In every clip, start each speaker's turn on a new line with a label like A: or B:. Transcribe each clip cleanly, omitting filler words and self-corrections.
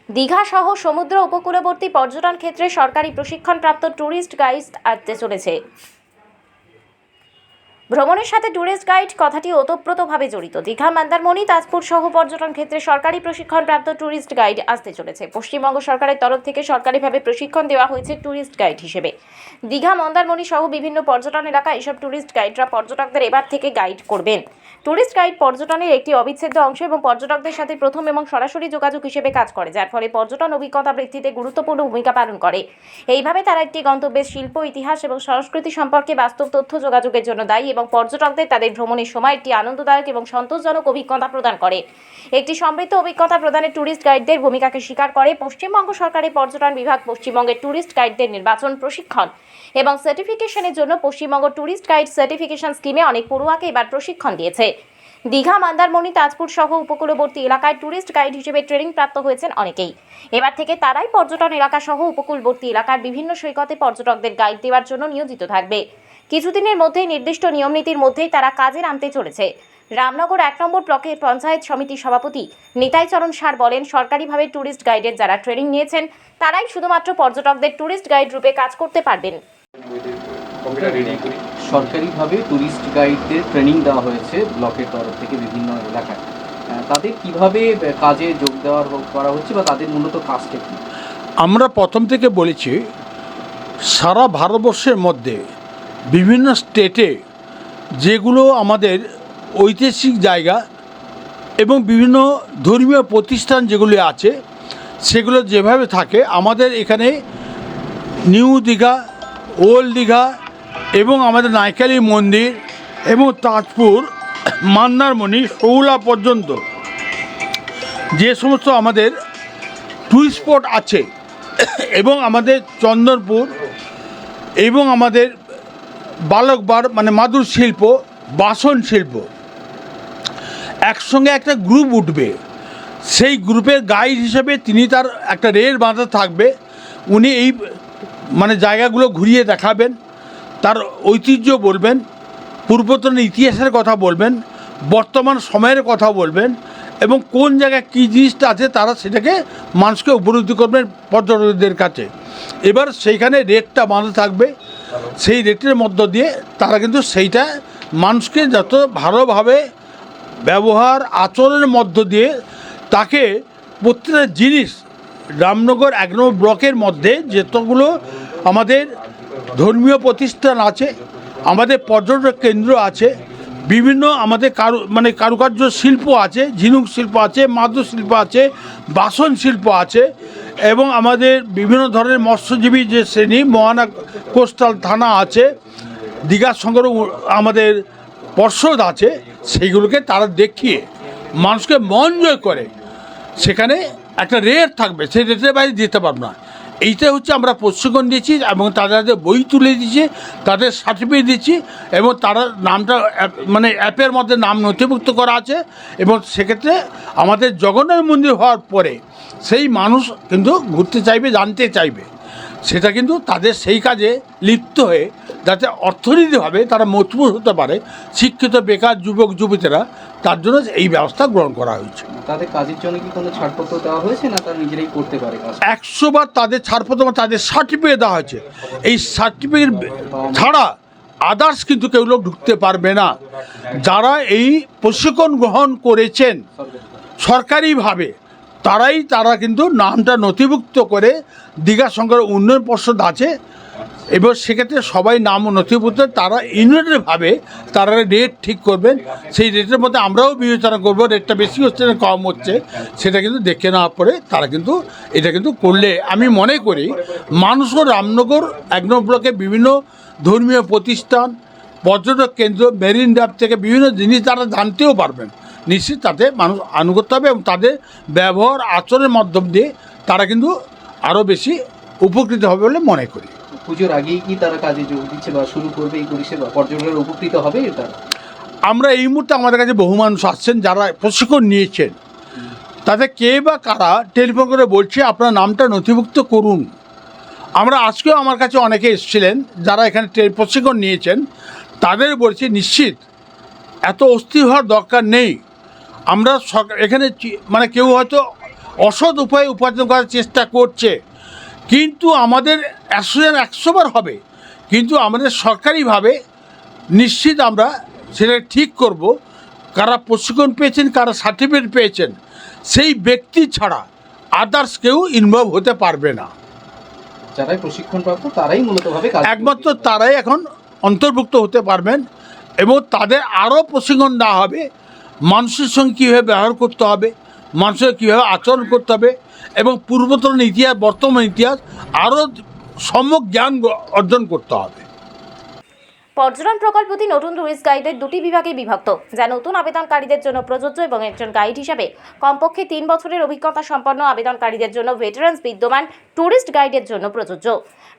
A: দীঘা সহ সমুদ্র উপকূলবর্তী পর্যটন ক্ষেত্রে সরকারি প্রশিক্ষণপ্রাপ্ত ট্যুরিস্ট গাইড আসতে চলেছে। ভ্রমণের সাথে ট্যুরিস্ট গাইড কথাটি ওতপ্রোতভাবে জড়িত। দীঘা, মন্দারমণি, তাজপুর সহ পর্যটন ক্ষেত্রে সরকারি প্রশিক্ষণপ্রাপ্ত ট্যুরিস্ট গাইড আসতে চলেছে। পশ্চিমবঙ্গ সরকারের তরফ থেকে সরকারিভাবে প্রশিক্ষণ দেওয়া হয়েছে ট্যুরিস্ট গাইড হিসেবে। দীঘা, মন্দারমণি সহ বিভিন্ন পর্যটন এলাকায় এসব ট্যুরিস্ট গাইডরা পর্যটকদের এবার থেকে গাইড করবেন। ট্যুরিস্ট গাইড পর্যটনের একটি অবিচ্ছেদ্য অংশ এবং পর্যটকদের সাথে প্রথম এবং সরাসরি যোগাযোগ হিসেবে কাজ করে, যার ফলে পর্যটন অভিজ্ঞতা বৃদ্ধিতে গুরুত্বপূর্ণ ভূমিকা পালন করে। এইভাবে তারা একটি গন্তব্যের শিল্প, ইতিহাস এবং সংস্কৃতি সম্পর্কে বাস্তব তথ্য যোগাযোগের জন্য দায়ী এবং পর্যটকদের তাদের ভ্রমণের সময় একটি আনন্দদায়ক এবং সন্তোষজনক অভিজ্ঞতা প্রদান করে। একটি সমৃদ্ধ অভিজ্ঞতা প্রদানে ট্যুরিস্ট গাইডদের ভূমিকাকে স্বীকার করে পশ্চিমবঙ্গ সরকারের পর্যটন বিভাগ। পশ্চিমবঙ্গের ট্যুরিস্ট গাইডদের নির্বাচন, প্রশিক্ষণ এবং সার্টিফিকেশনের জন্য পশ্চিমবঙ্গ ট্যুরিস্ট গাইড সার্টিফিকেশন স্কিমে অনেক পড়ুয়াকে এবার প্রশিক্ষণ দিয়েছে। দীঘা, মন্দারমণি, তাজপুর সহ উপকূলবর্তী এলাকায় ট্যুরিস্ট গাইড হিসেবে ট্রেনিং প্রাপ্ত হয়েছেন অনেকেই। এবার থেকে তারাই পর্যটন এলাকা সহ উপকূলবর্তী এলাকার বিভিন্ন সৈকতে পর্যটকদের গাইড দেওয়ার জন্য নিয়োজিত থাকবে। কিছুদিনের মধ্যেই নির্দিষ্ট নিয়মনীতির মধ্যেই তারা কাজে নামতে চলেছে। রামনগর 1 নম্বর ব্লকের পঞ্চায়েত সমিতির সভাপতি নিতাই চরণ সার বলেন, সরকারিভাবে ট্যুরিস্ট গাইডের যারা ট্রেনিং নিয়েছেন তারাই শুধুমাত্র পর্যটকদের ট্যুরিস্ট গাইড রূপে কাজ করতে পারবেন।
B: সরকারিভাবে ট্যুরিস্ট গাইডদের ট্রেনিং দেওয়া হয়েছে ব্লকের তরফ থেকে বিভিন্ন এলাকায়। তাদের কিভাবে কাজে যোগ দেওয়ার করা হচ্ছে বা তাদের মূলত কাজটা কী?
C: আমরা প্রথম থেকে বলেছি, সারা ভারতবর্ষের মধ্যে বিভিন্ন স্টেটে যেগুলো আমাদের ঐতিহাসিক জায়গা এবং বিভিন্ন ধর্মীয় প্রতিষ্ঠান যেগুলি আছে সেগুলো যেভাবে থাকে, আমাদের এখানে নিউ দীঘা, ওল্ড দীঘা এবং আমাদের নাইকালি মন্দির এবং তাজপুর, মন্দারমণি, শৌলা পর্যন্ত যে সমস্ত আমাদের টুরিস্ট স্পট আছে এবং আমাদের চন্দনপুর এবং আমাদের বালকবার মানে মাদুর শিল্প, বাসন শিল্প, একসঙ্গে একটা গ্রুপ উঠবে। সেই গ্রুপের গাইড হিসেবে তিনি তার একটা রেল বাঁধা থাকবে। উনি এই মানে জায়গাগুলো ঘুরিয়ে দেখাবেন, তার ঐতিহ্য বলবেন, পূর্বতন ইতিহাসের কথা বলবেন, বর্তমান সময়ের কথা বলবেন এবং কোন জায়গায় কী জিনিসটা আছে তারা সেটাকে মানুষকে উপলব্ধি করবেন পর্যটকদের কাছে। এবার সেইখানে রেটটা বাঁধা থাকবে, সেই রেটের মধ্য দিয়ে তারা কিন্তু সেইটা মানুষকে যত ভালোভাবে ব্যবহার আচরণের মধ্য দিয়ে তাকে প্রত্যেকটা জিনিস রামনগর 1 নম্বর ব্লকের মধ্যে যতগুলো আমাদের ধর্মীয় প্রতিষ্ঠান আছে, আমাদের পর্যটক কেন্দ্র আছে, বিভিন্ন আমাদের কারুকার্য শিল্প আছে, ঝিনুক শিল্প আছে, মাদুর শিল্প আছে, বাসন শিল্প আছে এবং আমাদের বিভিন্ন ধরনের মৎস্যজীবী যে শ্রেণী, মোহনা কোস্টাল থানা আছে, দীঘার সঙ্গে আমাদের পর্ষদ আছে, সেইগুলোকে তারা দেখিয়ে মানুষকে মন জয় করে। সেখানে একটা রেট থাকবে, সেই রেটের বাইরে দিতে পারব না। এইটা হচ্ছে আমরা প্রশিক্ষণ দিয়েছি এবং তাদের বই তুলে দিয়েছি, তাদের সার্টিফিকেট দিচ্ছি এবং তারা নামটা মানে অ্যাপের মধ্যে নাম নথিভুক্ত করা আছে এবং সেক্ষেত্রে আমাদের জগন্নাথ মন্দির হওয়ার পরে সেই মানুষ কিন্তু ঘুরতে চাইবে, জানতে চাইবে। সেটা কিন্তু তাদের সেই কাজে লিপ্ত হয়ে যাতে অর্থনীতিভাবে তারা মজবুত হতে পারে, শিক্ষিত বেকার যুবক যুবতীরা, তার জন্য এই ব্যবস্থা গ্রহণ করা হয়েছে।
B: তাদের কাজের জন্য কি কোনো ছাড়পত্র দেওয়া হয়েছে না তারা নিজেরাই করতে পারে কাজ?
C: 100 বার তাদের ছাড়পত্র, তাদের সার্টিফিকেট দেওয়া হয়েছে। এই সার্টিফিকেট ছাড়া আদার্স কিন্তু কেউ লোক ঢুকতে পারবে না। যারা এই প্রশিক্ষণ গ্রহণ করেছেন সরকারিভাবে তারা কিন্তু নামটা নথিভুক্ত করে দীঘা সংঘের উন্নয়ন পর্ষদ আছে এবং সেক্ষেত্রে সবাই নাম নথিভুক্ত, তারা ইউনিটেডভাবে তারা রেট ঠিক করবেন। সেই রেটের মধ্যে আমরাও বিবেচনা করব, রেটটা বেশি হচ্ছে না কম হচ্ছে সেটা কিন্তু দেখে নেওয়ার পরে তারা কিন্তু এটা কিন্তু করলে আমি মনে করি মানুষও রামনগর 1 নম্বর ব্লকে বিভিন্ন ধর্মীয় প্রতিষ্ঠান, পর্যটক কেন্দ্র, মেরিন ড্রাইভ থেকে বিভিন্ন জিনিস তারা জানতেও পারবেন। নিশ্চিত তাতে মানুষ আনুগত্য হবে এবং তাদের ব্যবহার আচরণের মাধ্যম দিয়ে তারা কিন্তু আরও বেশি উপকৃত হবে বলে মনে করি।
B: পুজোর আগেই কি তারা কাজে যোগ দিচ্ছে বা শুরু করবে এই পরিষেবা? পর্যটকের উপকৃত হবে এটা?
C: আমরা এই মুহূর্তে আমাদের কাছে বহু মানুষ আসছেন যারা প্রশিক্ষণ নিয়েছেন, তাদের কে বা কারা টেলিফোন করে বলছে আপনার নামটা নথিভুক্ত করুন। আমরা আজকেও আমার কাছে অনেকে এসেছিলেন যারা এখানে প্রশিক্ষণ নিয়েছেন, তাদের বলছি নিশ্চিত এত অস্থির হওয়ার দরকার নেই। আমরা এখানে মানে কেউ হয়তো অসৎ উপায়ে উপার্জন করার চেষ্টা করছে। কিন্তু আমাদের অ্যাসোসিয়েশন 100বার হবে, কিন্তু আমাদের সরকারিভাবে নিশ্চিত আমরা সেটা ঠিক করব। কারা প্রশিক্ষণ পেয়েছেন, কারা সার্টিফিকেট পেয়েছেন, সেই ব্যক্তি ছাড়া আদার্স কেউ ইনভলভ হতে পারবে না।
B: যারাই প্রশিক্ষণপ্রাপ্ত তারাই মূলতভাবে কাজ
C: একমাত্র তারাই এখন অন্তর্ভুক্ত হতে পারবেন এবং তাদের আরও প্রশিক্ষণ দেওয়া হবে মানুষের সঙ্গে কীভাবে ব্যবহার করতে হবে, মানুষের কীভাবে আচরণ করতে হবে এবং পূর্বতন ইতিহাস, বর্তমান ইতিহাস আরও সম্যক জ্ঞান অর্জন করতে হবে।
A: পর্যটন প্রকল্পটি নতুন টুরিস্ট গাইডের দুটি বিভাগে বিভক্ত, যা নতুন আবেদনকারীদের জন্য প্রযোজ্য এবং একজন গাইড হিসাবে কমপক্ষে 3 বছরের অভিজ্ঞতা সম্পন্ন আবেদনকারীদের জন্য ভেটারান্স বিদ্যমান টুরিস্ট গাইডের জন্য প্রযোজ্য।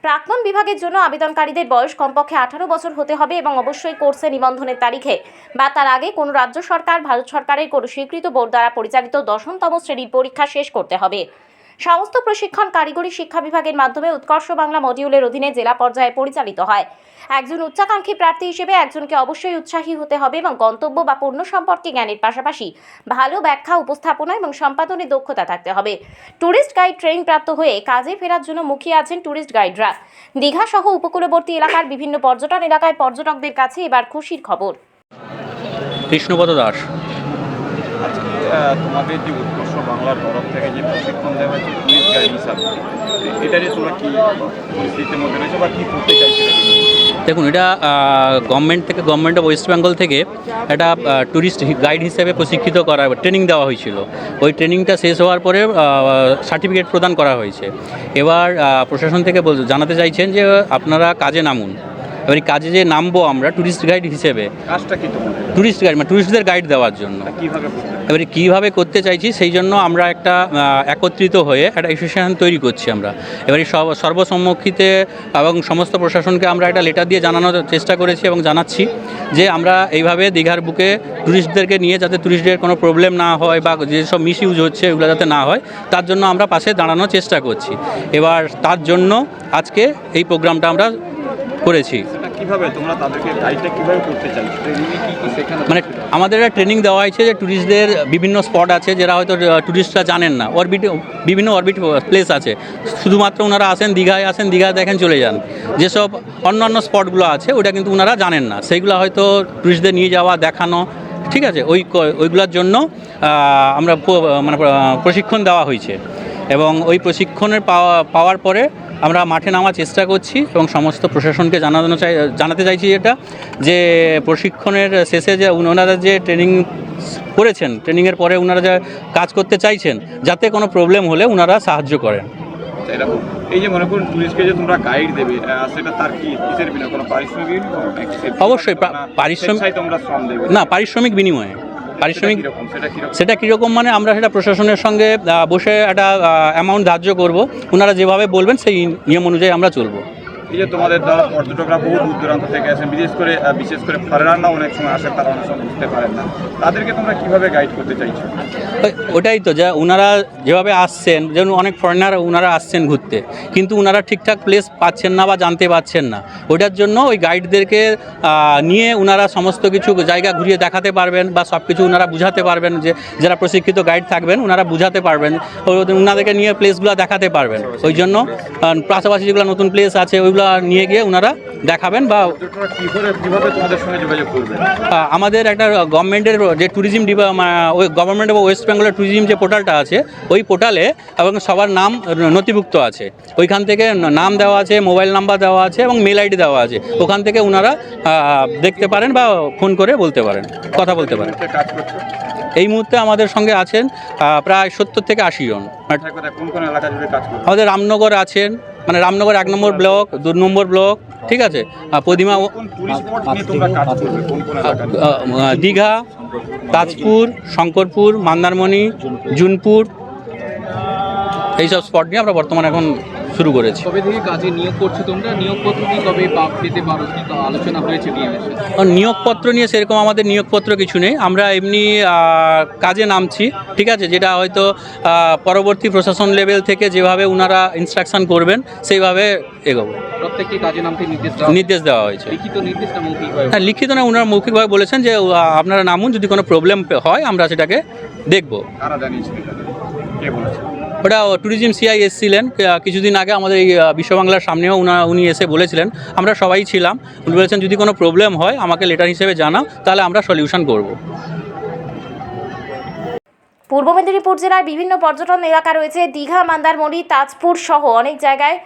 A: প্রাক্তন বিভাগের জন্য আবেদনকারীদের বয়স কমপক্ষে 18 বছর হতে হবে এবং অবশ্যই কোর্সে নিবন্ধনের তারিখে বা তার আগে কোনো রাজ্য সরকার, ভারত সরকারের কোনো স্বীকৃত বোর্ড দ্বারা পরিচালিত 10তম শ্রেণীর পরীক্ষা শেষ করতে হবে। সমস্ত প্রশিক্ষণ কারিগরি শিক্ষা বিভাগের মাধ্যমে উৎকর্ষ বাংলা মডিউলের অধীনে জেলা পর্যায়ে পরিচালিত হয়। একজন উচ্চাকাঙ্ক্ষী প্রার্থী হিসেবে একজনকে অবশ্যই উৎসাহী হতে হবে এবং গন্তব্য বা পণ্য সম্পর্কে জ্ঞানের পাশাপাশি ভালো ব্যাখ্যা, উপস্থাপনা এবং সম্পাদনের দক্ষতা থাকতে হবে। ট্যুরিস্ট গাইড ট্রেনিং প্রাপ্ত হয়ে কাজে ফেরার জন্য মুখিয়ে আছেন ট্যুরিস্ট গাইডরা। দীঘা সহ উপকূলবর্তী এলাকার বিভিন্ন পর্যটন এলাকায় পর্যটকদের কাছে এবার খুশির খবর।
D: কৃষ্ণপদ দাস।
E: তোমাদের যে উৎকর্ষ বাংলার তরফ থেকে যে প্রশিক্ষণ দেওয়া হয়েছে টুরিস্ট গাইড হিসাবে, এটা যে তোমরা কী পরিস্থিতির মধ্যে রয়েছে বা কী করতে চাইছো?
D: দেখুন, এটা গভর্নমেন্ট অফ ওয়েস্ট বেঙ্গল থেকে একটা ট্যুরিস্ট গাইড হিসেবে প্রশিক্ষিত করা, ট্রেনিং দেওয়া হয়েছিল। ওই ট্রেনিংটা শেষ হওয়ার পরে সার্টিফিকেট প্রদান করা হয়েছে। এবার প্রশাসন থেকে জানাতে চাইছেন যে আপনারা কাজে নামুন। এবার এই কাজে যে নামবো আমরা ট্যুরিস্ট গাইড হিসেবে,
E: কাজটা কি তোমাদের?
D: ট্যুরিস্ট গাইড মানে ট্যুরিস্টদের গাইড দেওয়ার জন্য।
E: কীভাবে করতে?
D: এবারে কীভাবে করতে চাইছি সেই জন্য আমরা একটা একত্রিত হয়ে একটা অ্যাসোসিয়েশন তৈরি করছি আমরা। এবারে সর্বসম্মুখীতে এবং সমস্ত প্রশাসনকে আমরা একটা লেটার দিয়ে জানানোর চেষ্টা করেছি এবং জানাচ্ছি যে আমরা এইভাবে দীঘার বুকে ট্যুরিস্টদেরকে নিয়ে যাতে ট্যুরিস্টদের কোনো প্রবলেম না হয় বা যেসব মিসইউজ হচ্ছে ওগুলো যাতে না হয় তার জন্য আমরা পাশে দাঁড়ানোর চেষ্টা করছি। এবার তার জন্য আজকে এই প্রোগ্রামটা আমরা করেছি।
E: কিভাবে তোমরা তাদেরকে গাইডটা কিভাবে করতে চাইছো?
D: মানে আমাদের একটা ট্রেনিং দেওয়া হয়েছে যে ট্যুরিস্টদের বিভিন্ন স্পট আছে যেটা হয়তো ট্যুরিস্টরা জানেন না। বিভিন্ন অরবিট প্লেস আছে, শুধুমাত্র ওনারা আসেন দীঘায়, দীঘায় দেখেন চলে যান। যেসব অন্যান্য স্পটগুলো আছে ওটা কিন্তু ওনারা জানেন না, সেইগুলো হয়তো ট্যুরিস্টদের নিয়ে যাওয়া, দেখানো, ঠিক আছে, ওইগুলোর জন্য আমরা মানে প্রশিক্ষণ দেওয়া হয়েছে এবং ওই প্রশিক্ষণের পাওয়ার পরে আমরা মাঠে নামার চেষ্টা করছি এবং সমস্ত প্রশাসনকে জানাতে চাইছি এটা যে প্রশিক্ষণের শেষে যে ওনারা যে ট্রেনিং করেছেন, ট্রেনিংয়ের পরে ওনারা যা কাজ করতে চাইছেন যাতে কোনো প্রবলেম হলে ওনারা সাহায্য করেন।
E: এরকম এই যে মনে করুন টুরিস্টকে যে তোমরা গাইড দেবে, সেটা তার কি কিসের বিনিময়ে? কোনো পারিশ্রমিক?
D: অবশ্যই পারিশ্রমিক
E: তোমরা শ্রম দেবে
D: না, পারিশ্রমিক বিনিময়ে। পারিশ্রমিক
E: সেটা
D: কীরকম মানে আমরা সেটা প্রশাসনের সঙ্গে বসে একটা অ্যামাউন্ট ধার্য করব, ওনারা যেভাবে বলবেন সেই নিয়ম অনুযায়ী আমরা চলবো।
E: এই যে তোমাদের দ্বারা পর্যটকরা বহু দূর দূরান্ত থেকে আসেন, বিশেষ করে ফরেনাররা অনেক সময় আসেন, তারা অনেক সময় বুঝতে পারেন না, তাদেরকে তোমরা কীভাবে গাইড করতে চাইছো?
D: ওটাই তো, যা ওনারা যেভাবে আসছেন, যেমন অনেক ফরেনার ওনারা আসছেন ঘুরতে, কিন্তু ওনারা ঠিকঠাক প্লেস পাচ্ছেন না বা জানতে পারছেন না। ওটার জন্য ওই গাইডদেরকে নিয়ে ওনারা সমস্ত কিছু জায়গা ঘুরিয়ে দেখাতে পারবেন বা সব কিছু ওনারা বুঝাতে পারবেন। যে যারা প্রশিক্ষিত গাইড থাকবেন ওনারা বুঝাতে পারবেন, ওনাদেরকে নিয়ে প্লেসগুলো দেখাতে পারবেন। ওই জন্য পাশাপাশি যেগুলো নতুন প্লেস আছে ওইগুলো নিয়ে গিয়ে ওনারা দেখাবেন। বা
E: কীভাবে তোমাদের সঙ্গে যোগাযোগ করবেন?
D: আমাদের একটা গভর্নমেন্টের যে ট্যুরিজম ওই গভর্নমেন্ট অফ ওয়েস্ট বেঙ্গলের ট্যুরিজম যে পোর্টালটা আছে ওই পোর্টালে এবং সবার নাম নথিভুক্ত আছে, ওইখান থেকে নাম দেওয়া আছে, মোবাইল নাম্বার দেওয়া আছে এবং মেল আইডি দেওয়া আছে। ওখান থেকে ওনারা দেখতে পারেন বা ফোন করে বলতে পারেন, কথা বলতে পারেন।
E: কাজ করছো?
D: এই মুহূর্তে আমাদের সঙ্গে আছেন প্রায় 70 থেকে 80 জন।
E: কোন কোন এলাকা জুড়ে কাজ করছো?
D: আমাদের রামনগর আছেন, মানে রামনগর 1 নম্বর ব্লক, 2 নম্বর ব্লক, ঠিক আছে, প্রতিমা, দীঘা, তাজপুর, শঙ্করপুর, মন্দারমণি, জুনপুর, এইসব স্পট নিয়ে আমরা বর্তমানে এখন শুরু করেছি।
B: কবে থেকে কাজে নিয়োগ করছো তোমরা? নিয়োগপত্র কি কবে পেতে পারো, কি আলোচনা হয়েছে ডিএমএস?
D: নিয়োগপত্র নিয়ে সেরকম আমাদের নিয়োগপত্র কিছু নেই, আমরা এমনি কাজে নামছি, ঠিক আছে, যেটা হয়তো পরবর্তী প্রশাসন লেভেল থেকে যেভাবে ওনারা ইনস্ট্রাকশন করবেন সেইভাবে এগোবো।
B: প্রত্যেককে কাজে নামতে
D: নির্দেশ দেওয়া হয়েছে।
B: লিখিত নির্দেশ না মৌখিকভাবে?
D: হ্যাঁ, লিখিত না, ওনারা মৌখিকভাবে বলেছেন যে আপনারা নামুন, যদি কোনো প্রবলেম হয় আমরা সেটাকে দেখবো।
E: কারা জানিয়েছেন? কে বলেছে?
D: ওটা ট্যুরিজম সিআই এসেছিলেন কিছুদিন আগে আমাদের এই বিশ্ব বাংলার সামনেও উনি এসে বলেছিলেন, আমরা সবাই ছিলাম। উনি বলেছেন যদি কোনো প্রবলেম হয় আমাকে লেটার হিসেবে জানাও, তাহলে আমরা সলিউশন করব।
A: পূর্ব মেদিনীপুর জেলায় বিভিন্ন পর্যটন এলাকা রয়েছে। দীঘা, মন্দারমণি, তাজপুর সহ অনেক জায়গায়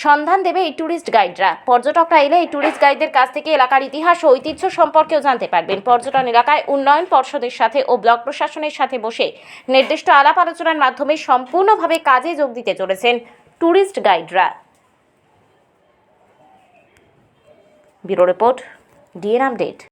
A: সন্ধান দেবে এই ট্যুরিস্ট গাইডরা। পর্যটকরা এলে এই ট্যুরিস্ট গাইডদের কাছ থেকে এলাকার ইতিহাস ও ঐতিহ্য সম্পর্কেও জানতে পারবেন। পর্যটন এলাকায় উন্নয়ন পর্ষদের সাথে ও ব্লক প্রশাসনের সাথে বসে নির্দিষ্ট আলাপ আলোচনার মাধ্যমে সম্পূর্ণভাবে কাজে যোগ দিতে চলেছেন ট্যুরিস্ট গাইডরা। Bureau report, DN update.